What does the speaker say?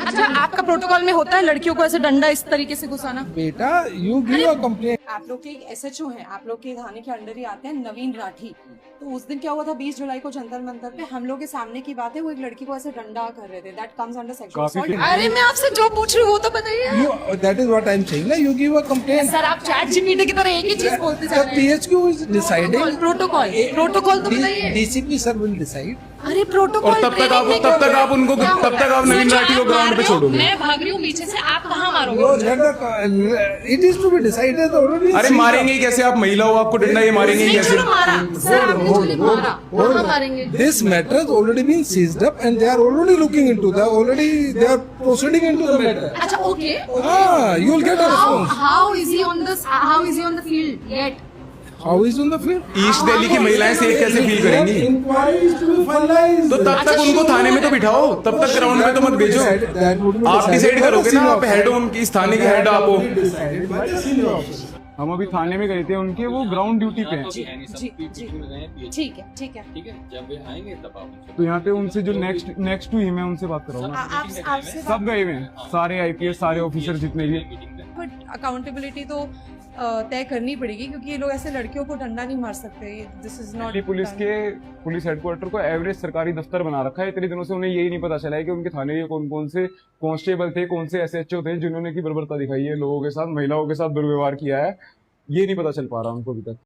अच्छा, आपका प्रोटोकॉल में होता है लड़कियों को ऐसे डंडा इस तरीके से घुसाना? बेटा यू गिव अ कंप्लेंट। आप लोग के एसएचओ हैं, आप लोग के थाने के अंडर ही आते हैं नवीन राठी। तो उस दिन क्या हुआ था 20 जुलाई को जंतर मंतर पे, हम लोग के सामने की बात है, वो एक लड़की को ऐसे डंडा कर रहे थे। That comes under sexual assault. अरे मैं आपसे जो पूछ रही हूँ वो तो बताइए। You that is what I am saying ना, you give a complaint. Sir आप चैट जीपीटी की तरह एक ही चीज बोलते जा रहे हैं। PHQ is deciding. प्रोटोकॉल तो बताइए। DCP sir will decide. अरे प्रोटोकॉल और तब तक आप नवीन राठी को ग्राउंड पे छोड़ोगे। मैं भाग रही हूँ पीछे से, आप कहाँ मारोगे? It is to be decided already. अरे मारेंगे ही कैसे? आप महिला हो, आपको डंडा ये मारेंगे ही कैसे? This matter has already been seized up and they are already looking into the they are proceeding into the matter. अच्छा okay. You will get a response. How is he on this? How is he on the field yet? How is on the field? East Delhi की महिलाएं safe कैसे feel करेंगी? Inquiry is to be finalized. तो तब तक उनको थाने में तो बिठाओ, तब तक ग्राउंड पे तो मत भेजो। That would be आप डिसाइड करोगे ना, आप हेड हो, इस थाने के हेड आप हो। decided by the senior officer. हम अभी थाने में गए थे, उनके वो ग्राउंड ड्यूटी पे हैं। ठीक है ठीक है। जब वे आएंगे तब आप उनसे तो यहाँ पे उनसे जो नेक्स्ट टू हिम है उनसे बात कराऊंगा। आपसे सब गए हुए हैं, सारे आईपीएस सारे ऑफिसर जितने भी। बट अकाउंटेबिलिटी तो तय करनी पड़ेगी, क्योंकि ये लोग ऐसे लड़कियों को डंडा नहीं मार सकते। This is not. Police headquarter को एवरेज सरकारी दफ्तर बना रखा है। इतने दिनों से उन्हें यही नहीं पता चला है कि उनके थाने में कौन कौन से कांस्टेबल थे, कौन से एसएचओ थे जिन्होंने की बर्बरता दिखाई है, लोगों के साथ, महिलाओं के साथ दुर्व्यवहार किया है। ये नहीं पता चल पा रहा उनको अभी तक।